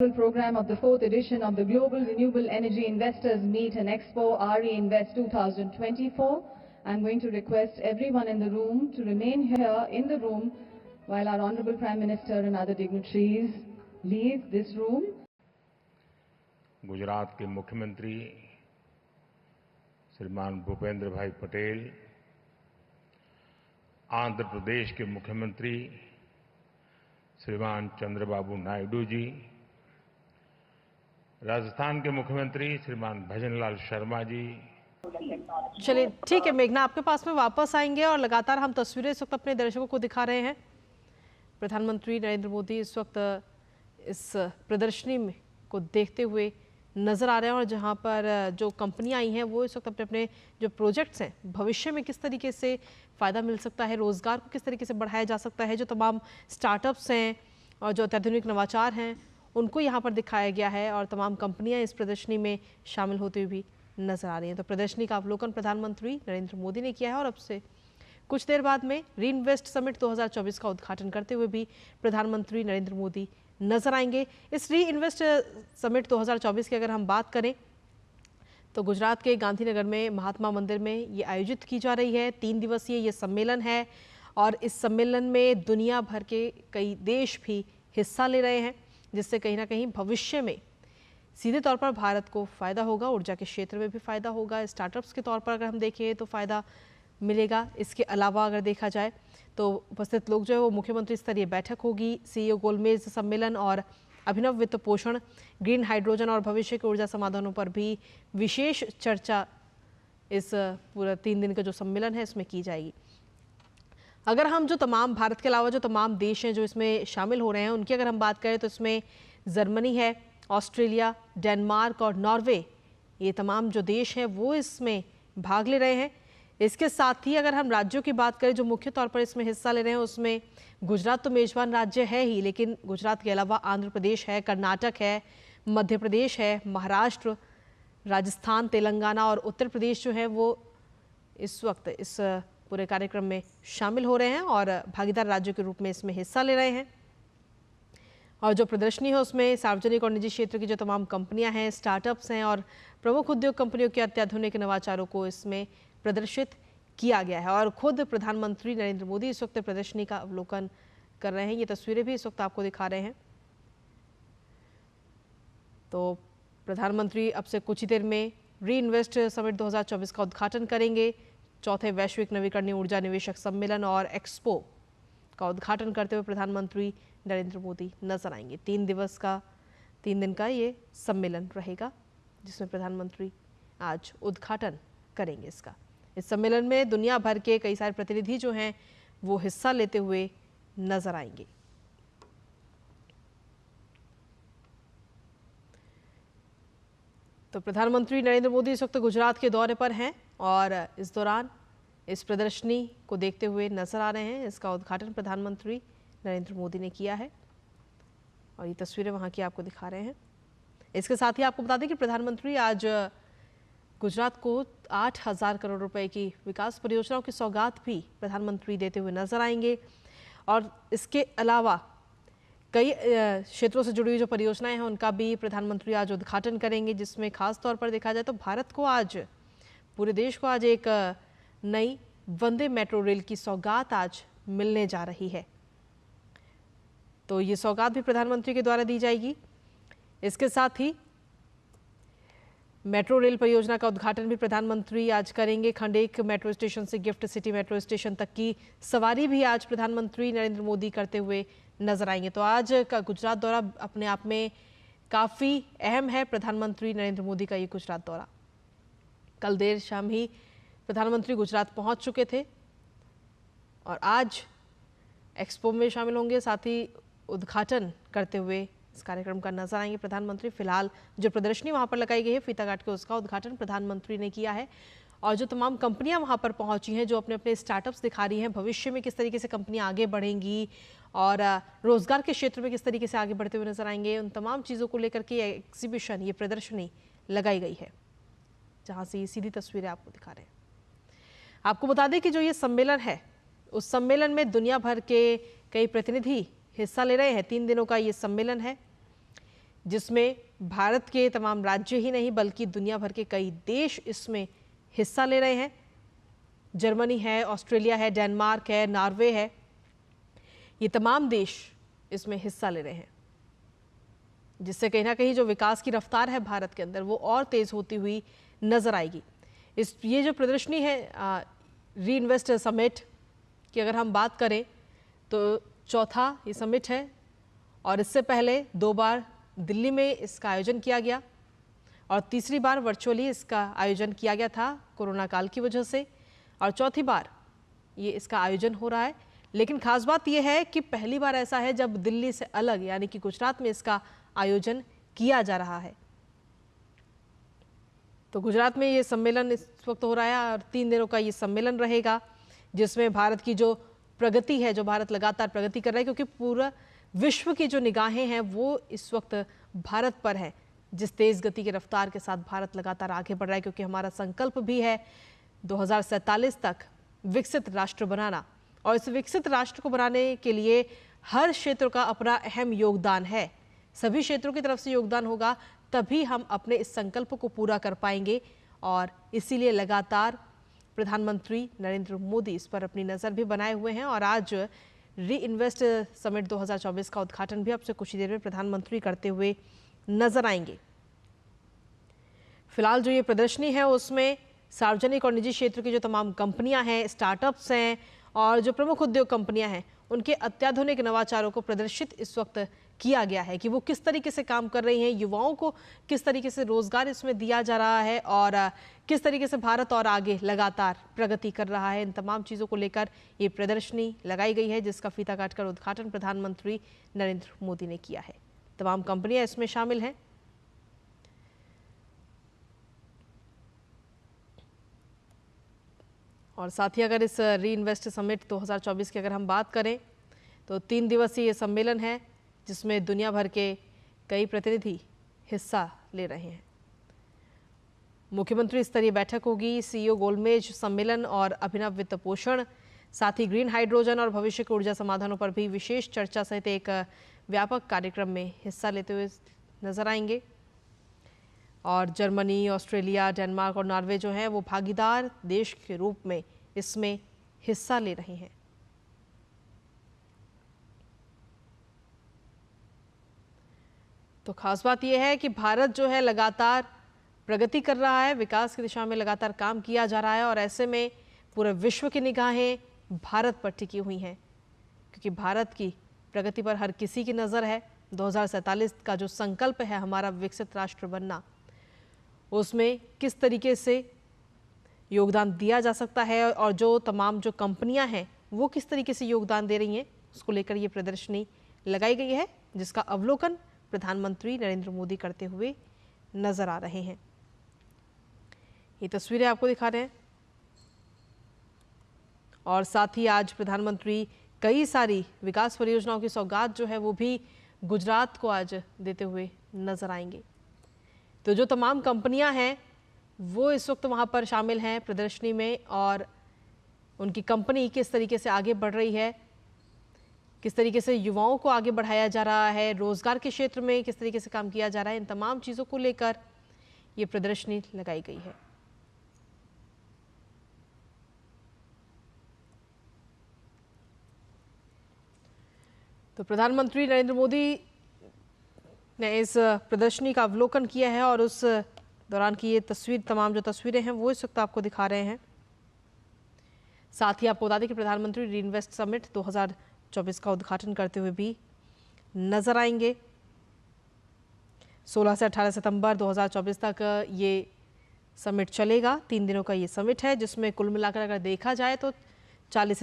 Program of the 4th edition of the Global Renewable Energy Investors Meet and Expo RE Invest 2024. I'm going to request everyone in the room to remain here in the room while our Honorable Prime Minister and other dignitaries leave this room. Gujarat के मुख्यमंत्री श्रीमान भूपेंद्र भाई पटेल, आंध्र प्रदेश के मुख्यमंत्री श्रीमान चंद्रबाबू नायडू जी, राजस्थान के मुख्यमंत्री श्रीमान भजनलाल शर्मा जी। चलिए ठीक है मेघना, आपके पास में वापस आएंगे और लगातार हम तस्वीरें इस वक्त अपने दर्शकों को दिखा रहे हैं। प्रधानमंत्री नरेंद्र मोदी इस वक्त इस प्रदर्शनी में को देखते हुए नजर आ रहे हैं और जहां पर जो कंपनियां आई हैं वो इस वक्त अपने अपने जो प्रोजेक्ट्स हैं भविष्य में किस तरीके से फ़ायदा मिल सकता है, रोज़गार को किस तरीके से बढ़ाया जा सकता है, जो तमाम स्टार्टअप्स हैं और जो अत्याधुनिक नवाचार हैं उनको यहाँ पर दिखाया गया है और तमाम कंपनियां इस प्रदर्शनी में शामिल होती हुई भी नजर आ रही हैं। तो प्रदर्शनी का अवलोकन प्रधानमंत्री नरेंद्र मोदी ने किया है और अब से कुछ देर बाद में री इन्वेस्ट समिट 2024 का उद्घाटन करते हुए भी प्रधानमंत्री नरेंद्र मोदी नजर आएंगे। इस री इन्वेस्ट समिट 2024 की अगर हम बात करें तो गुजरात के गांधीनगर में महात्मा मंदिर में ये आयोजित की जा रही है। 3 दिवसीय ये सम्मेलन है और इस सम्मेलन में दुनिया भर के कई देश भी हिस्सा ले रहे हैं, जिससे कहीं ना कहीं भविष्य में सीधे तौर पर भारत को फ़ायदा होगा, ऊर्जा के क्षेत्र में भी फ़ायदा होगा, स्टार्टअप्स के तौर पर अगर हम देखें तो फ़ायदा मिलेगा। इसके अलावा अगर देखा जाए तो उपस्थित लोग जो है वो मुख्यमंत्री स्तरीय बैठक होगी, सीईओ गोलमेज सम्मेलन और अभिनव वित्त पोषण, ग्रीन हाइड्रोजन और भविष्य के ऊर्जा समाधानों पर भी विशेष चर्चा इस पूरा 3 दिन का जो सम्मेलन है इसमें की जाएगी। अगर हम जो तमाम भारत के अलावा जो तमाम देश हैं जो इसमें शामिल हो रहे हैं उनकी अगर हम बात करें तो इसमें जर्मनी है, ऑस्ट्रेलिया, डेनमार्क और नॉर्वे, ये तमाम जो देश हैं वो इसमें भाग ले रहे हैं। इसके साथ ही अगर हम राज्यों की बात करें जो मुख्य तौर पर इसमें हिस्सा ले रहे हैं उसमें गुजरात तो मेजबान राज्य है ही, लेकिन गुजरात के अलावा आंध्र प्रदेश है, कर्नाटक है, मध्य प्रदेश है, महाराष्ट्र, राजस्थान, तेलंगाना और उत्तर प्रदेश जो है वो इस वक्त इस पूरे कार्यक्रम में शामिल हो रहे हैं और भागीदार राज्यों के रूप में इसमें हिस्सा ले रहे हैं। और जो प्रदर्शनी है उसमें सार्वजनिक और निजी क्षेत्र की जो तमाम कंपनियां हैं, स्टार्टअप्स हैं और प्रमुख उद्योग कंपनियों के अत्याधुनिक नवाचारों को इसमें प्रदर्शित किया गया है और खुद प्रधानमंत्री नरेंद्र मोदी इस वक्त प्रदर्शनी का अवलोकन कर रहे हैं। ये तस्वीरें भी इस वक्त आपको दिखा रहे हैं। तो प्रधानमंत्री अब से कुछ ही देर में री इन्वेस्ट समिट 2024 का उद्घाटन करेंगे। चौथे वैश्विक नवीकरणीय ऊर्जा निवेशक सम्मेलन और एक्सपो का उद्घाटन करते हुए प्रधानमंत्री नरेंद्र मोदी नजर आएंगे। 3 दिन का ये सम्मेलन रहेगा जिसमें प्रधानमंत्री आज उद्घाटन करेंगे इसका। इस सम्मेलन में दुनिया भर के कई सारे प्रतिनिधि जो हैं वो हिस्सा लेते हुए नजर आएंगे। तो प्रधानमंत्री नरेंद्र मोदी इस वक्त गुजरात के दौरे पर हैं और इस दौरान इस प्रदर्शनी को देखते हुए नजर आ रहे हैं। इसका उद्घाटन प्रधानमंत्री नरेंद्र मोदी ने किया है और ये तस्वीरें वहां की आपको दिखा रहे हैं। इसके साथ ही आपको बता दें कि प्रधानमंत्री आज गुजरात को 8,000 करोड़ रुपए की विकास परियोजनाओं की सौगात भी प्रधानमंत्री देते हुए नजर आएंगे और इसके अलावा कई क्षेत्रों से जुड़ी हुई जो परियोजनाएं हैं उनका भी प्रधानमंत्री आज उद्घाटन करेंगे, जिसमें खास तौर पर देखा जाए तो भारत को आज, पूरे देश को आज एक नई वंदे मेट्रो रेल की सौगात आज मिलने जा रही है। तो ये सौगात भी प्रधानमंत्री के द्वारा दी जाएगी। इसके साथ ही मेट्रो रेल परियोजना का उद्घाटन भी प्रधानमंत्री आज करेंगे। खंड 1 मेट्रो स्टेशन से गिफ्ट सिटी मेट्रो स्टेशन तक की सवारी भी आज प्रधानमंत्री नरेंद्र मोदी करते हुए नजर आएंगे। तो आज का गुजरात दौरा अपने आप में काफ़ी अहम है। प्रधानमंत्री नरेंद्र मोदी का ये गुजरात दौरा, कल देर शाम ही प्रधानमंत्री गुजरात पहुंच चुके थे और आज एक्सपो में शामिल होंगे, साथ ही उद्घाटन करते हुए इस कार्यक्रम का नजर आएंगे प्रधानमंत्री। फिलहाल जो प्रदर्शनी वहां पर लगाई गई है फीता काट के, उसका उद्घाटन प्रधानमंत्री ने किया है और जो तमाम कंपनियां वहां पर पहुंची हैं, जो अपने अपने स्टार्टअप्स दिखा रही हैं, भविष्य में किस तरीके से कंपनियां आगे बढ़ेंगी और रोजगार के क्षेत्र में किस तरीके से आगे बढ़ते हुए नजर आएंगे, उन तमाम चीज़ों को लेकर के एग्जीबिशन, ये प्रदर्शनी लगाई गई है, जहाँ से ये सीधी तस्वीरें आपको दिखा रहे हैं। आपको बता दें कि जो ये सम्मेलन है उस सम्मेलन में दुनिया भर के कई प्रतिनिधि हिस्सा ले रहे हैं। 3 दिनों का ये सम्मेलन है। जिसमें भारत के तमाम राज्य ही नहीं बल्कि दुनिया भर के कई देश इसमें हिस्सा ले रहे हैं। जर्मनी है, ऑस्ट्रेलिया है, डेनमार्क है, नॉर्वे है, ये तमाम देश इसमें हिस्सा ले रहे हैं, जिससे कहीं ना कहीं जो विकास की रफ्तार है भारत के अंदर वो और तेज होती हुई नजर आएगी। ये जो प्रदर्शनी है री इन्वेस्ट समिट की अगर हम बात करें तो चौथा ये समिट है और इससे पहले 2 बार दिल्ली में इसका आयोजन किया गया और तीसरी बार वर्चुअली इसका आयोजन किया गया था कोरोना काल की वजह से, और चौथी बार ये इसका आयोजन हो रहा है। लेकिन खास बात यह है कि पहली बार ऐसा है जब दिल्ली से अलग यानी कि गुजरात में इसका आयोजन किया जा रहा है। तो गुजरात में ये सम्मेलन इस वक्त हो रहा है और 3 दिनों का ये सम्मेलन रहेगा, जिसमें भारत की जो प्रगति है, जो भारत लगातार प्रगति कर रहा है, क्योंकि पूरा विश्व की जो निगाहें हैं वो इस वक्त भारत पर है। जिस तेज गति की रफ्तार के साथ भारत लगातार आगे बढ़ रहा है, क्योंकि हमारा संकल्प भी है 2047 तक विकसित राष्ट्र बनाना, और इस विकसित राष्ट्र को बनाने के लिए हर क्षेत्र का अपना अहम योगदान है। सभी क्षेत्रों की तरफ से योगदान होगा तभी हम अपने इस संकल्प को पूरा कर पाएंगे, और इसीलिए लगातार प्रधानमंत्री नरेंद्र मोदी इस पर अपनी नज़र भी बनाए हुए हैं। और आज री इन्वेस्ट समिट 2024 का उद्घाटन भी आपसे कुछ ही देर में प्रधानमंत्री करते हुए नजर आएंगे। फिलहाल जो ये प्रदर्शनी है उसमें सार्वजनिक और निजी क्षेत्र की जो तमाम कंपनियां हैं, स्टार्टअप्स हैं और जो प्रमुख उद्योग कंपनियां हैं, उनके अत्याधुनिक नवाचारों को प्रदर्शित इस वक्त किया गया है कि वो किस तरीके से काम कर रही हैं, युवाओं को किस तरीके से रोजगार इसमें दिया जा रहा है और किस तरीके से भारत और आगे लगातार प्रगति कर रहा है। इन तमाम चीज़ों को लेकर ये प्रदर्शनी लगाई गई है, जिसका फीता काटकर उद्घाटन प्रधानमंत्री नरेंद्र मोदी ने किया है। तमाम कंपनियां इसमें शामिल हैं। और साथ ही अगर इस री इन्वेस्ट समिट 2024 की अगर हम बात करें तो 3 दिवसीय ये सम्मेलन है, जिसमें दुनिया भर के कई प्रतिनिधि हिस्सा ले रहे हैं। मुख्यमंत्री स्तरीय बैठक होगी, सीईओ गोलमेज सम्मेलन और अभिनव वित्त पोषण, साथ ही ग्रीन हाइड्रोजन और भविष्य के ऊर्जा समाधानों पर भी विशेष चर्चा सहित एक व्यापक कार्यक्रम में हिस्सा लेते हुए नजर आएंगे। और जर्मनी, ऑस्ट्रेलिया, डेनमार्क और नॉर्वे जो हैं वो भागीदार देश के रूप में इसमें हिस्सा ले रहे हैं। तो खास बात यह है कि भारत जो है लगातार प्रगति कर रहा है, विकास की दिशा में लगातार काम किया जा रहा है, और ऐसे में पूरे विश्व की निगाहें भारत पर टिकी हुई हैं, क्योंकि भारत की प्रगति पर हर किसी की नज़र है। 2047 का जो संकल्प है हमारा विकसित राष्ट्र बनना, उसमें किस तरीके से योगदान दिया जा सकता है और जो तमाम जो कंपनियां हैं वो किस तरीके से योगदान दे रही हैं, उसको लेकर ये प्रदर्शनी लगाई गई है, जिसका अवलोकन प्रधानमंत्री नरेंद्र मोदी करते हुए नजर आ रहे हैं। ये तस्वीरें आपको दिखा रहे हैं। और साथ ही आज प्रधानमंत्री कई सारी विकास परियोजनाओं की सौगात जो है वो भी गुजरात को आज देते हुए नजर आएंगे। तो जो तमाम कंपनियां हैं वो इस वक्त वहां पर शामिल हैं प्रदर्शनी में, और उनकी कंपनी किस तरीके से आगे बढ़ रही है, किस तरीके से युवाओं को आगे बढ़ाया जा रहा है, रोजगार के क्षेत्र में किस तरीके से काम किया जा रहा है, इन तमाम चीज़ों को लेकर ये प्रदर्शनी लगाई गई है। तो प्रधानमंत्री नरेंद्र मोदी ने इस प्रदर्शनी का अवलोकन किया है और उस दौरान की ये तमाम जो तस्वीरें हैं वो इस वक्त आपको दिखा रहे हैं। साथ ही आपको बता दें कि प्रधानमंत्री री इन्वेस्ट समिट 2024 का उद्घाटन करते हुए भी नजर आएंगे। 16 से 18 सितंबर 2024 तक ये समिट चलेगा। 3 दिनों का ये समिट है, जिसमें कुल मिलाकर अगर देखा जाए तो 40